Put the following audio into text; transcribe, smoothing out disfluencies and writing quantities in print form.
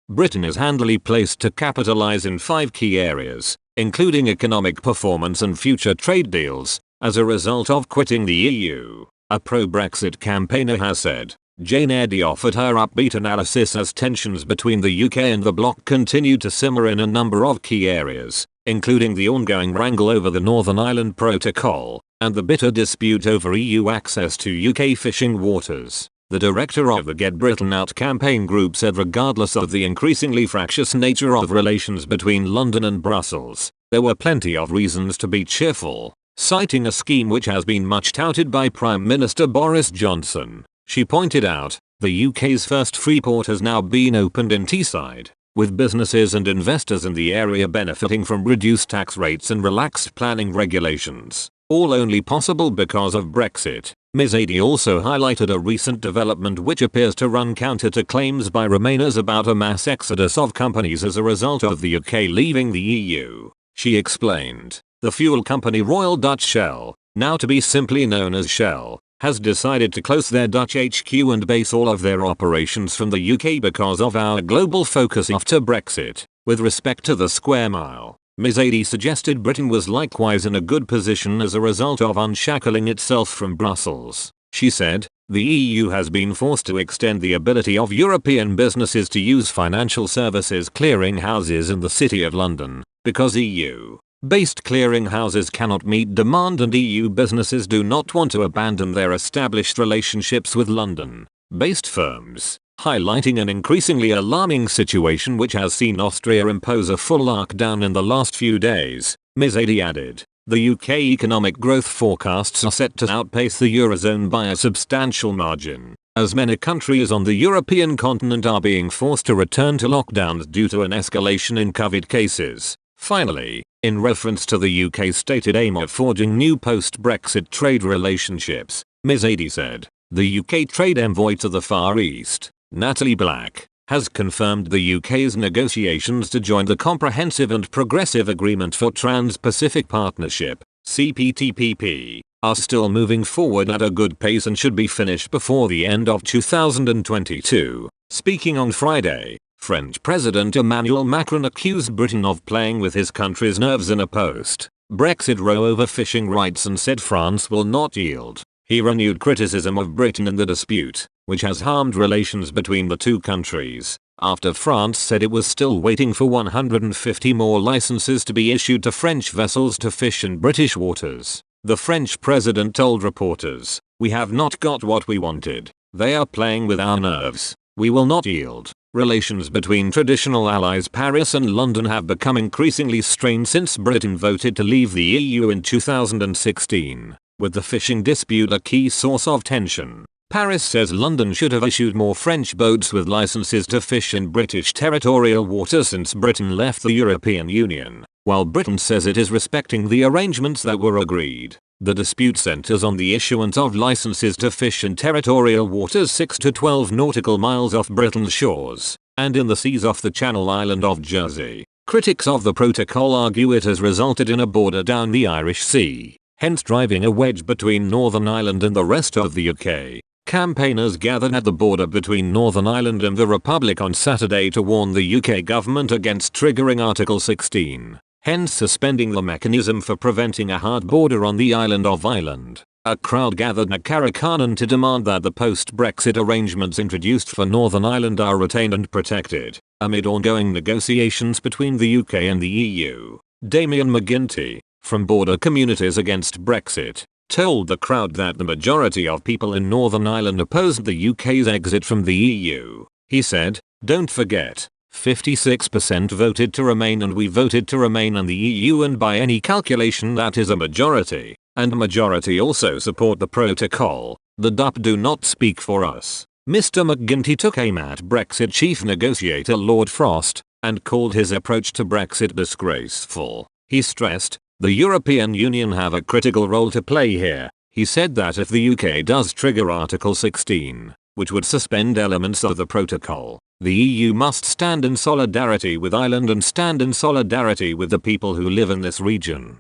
Britain is handily placed to capitalize in 5 key areas, including economic performance and future trade deals, as a result of quitting the EU, a pro-Brexit campaigner has said. Jane Eddy offered her upbeat analysis as tensions between the UK and the bloc continued to simmer in a number of key areas, including the ongoing wrangle over the Northern Ireland Protocol, and the bitter dispute over EU access to UK fishing waters. The director of the Get Britain Out campaign group said regardless of the increasingly fractious nature of relations between London and Brussels, there were plenty of reasons to be cheerful, citing a scheme which has been much touted by Prime Minister Boris Johnson. She pointed out, the UK's first free port has now been opened in Teesside, with businesses and investors in the area benefiting from reduced tax rates and relaxed planning regulations, all only possible because of Brexit. Ms. Eddy also highlighted a recent development which appears to run counter to claims by Remainers about a mass exodus of companies as a result of the UK leaving the EU. She explained, the fuel company Royal Dutch Shell, now to be simply known as Shell, has decided to close their Dutch HQ and base all of their operations from the UK because of our global focus after Brexit. With respect to the square mile, Ms. Eddy suggested Britain was likewise in a good position as a result of unshackling itself from Brussels. She said, the EU has been forced to extend the ability of European businesses to use financial services clearinghouses in the City of London, because EU-based clearinghouses cannot meet demand and EU businesses do not want to abandon their established relationships with London-based firms, highlighting an increasingly alarming situation which has seen Austria impose a full lockdown in the last few days. Ms. Eddy added, the UK economic growth forecasts are set to outpace the Eurozone by a substantial margin, as many countries on the European continent are being forced to return to lockdowns due to an escalation in COVID cases. Finally, in reference to the UK's stated aim of forging new post-Brexit trade relationships, Ms. Eddy said, the UK trade envoy to the Far East, Natalie Black, has confirmed the UK's negotiations to join the Comprehensive and Progressive Agreement for Trans-Pacific Partnership, CPTPP, are still moving forward at a good pace and should be finished before the end of 2022. Speaking on Friday, French President Emmanuel Macron accused Britain of playing with his country's nerves in a post-Brexit row over fishing rights and said France will not yield. He renewed criticism of Britain in the dispute, which has harmed relations between the two countries, after France said it was still waiting for 150 more licenses to be issued to French vessels to fish in British waters. The French president told reporters, "We have not got what we wanted. They are playing with our nerves. We will not yield." Relations between traditional allies Paris and London have become increasingly strained since Britain voted to leave the EU in 2016, with the fishing dispute a key source of tension. Paris says London should have issued more French boats with licenses to fish in British territorial waters since Britain left the European Union, while Britain says it is respecting the arrangements that were agreed. The dispute centers on the issuance of licenses to fish in territorial waters 6 to 12 nautical miles off Britain's shores, and in the seas off the Channel Island of Jersey. Critics of the protocol argue it has resulted in a border down the Irish Sea, hence driving a wedge between Northern Ireland and the rest of the UK. Campaigners gathered at the border between Northern Ireland and the Republic on Saturday to warn the UK government against triggering Article 16. Hence suspending the mechanism for preventing a hard border on the island of Ireland. A crowd gathered at Carrickfergus to demand that the post-Brexit arrangements introduced for Northern Ireland are retained and protected, amid ongoing negotiations between the UK and the EU. Damien McGuinty, from Border Communities Against Brexit, told the crowd that the majority of people in Northern Ireland opposed the UK's exit from the EU. He said, "Don't forget, 56% voted to remain and we voted to remain in the EU, and by any calculation that is a majority, and a majority also support the protocol. The DUP do not speak for us." Mr. McGuinty took aim at Brexit chief negotiator Lord Frost, and called his approach to Brexit disgraceful. He stressed, "The European Union have a critical role to play here." He said that if the UK does trigger Article 16, which would suspend elements of the protocol, the EU must stand in solidarity with Ireland and stand in solidarity with the people who live in this region.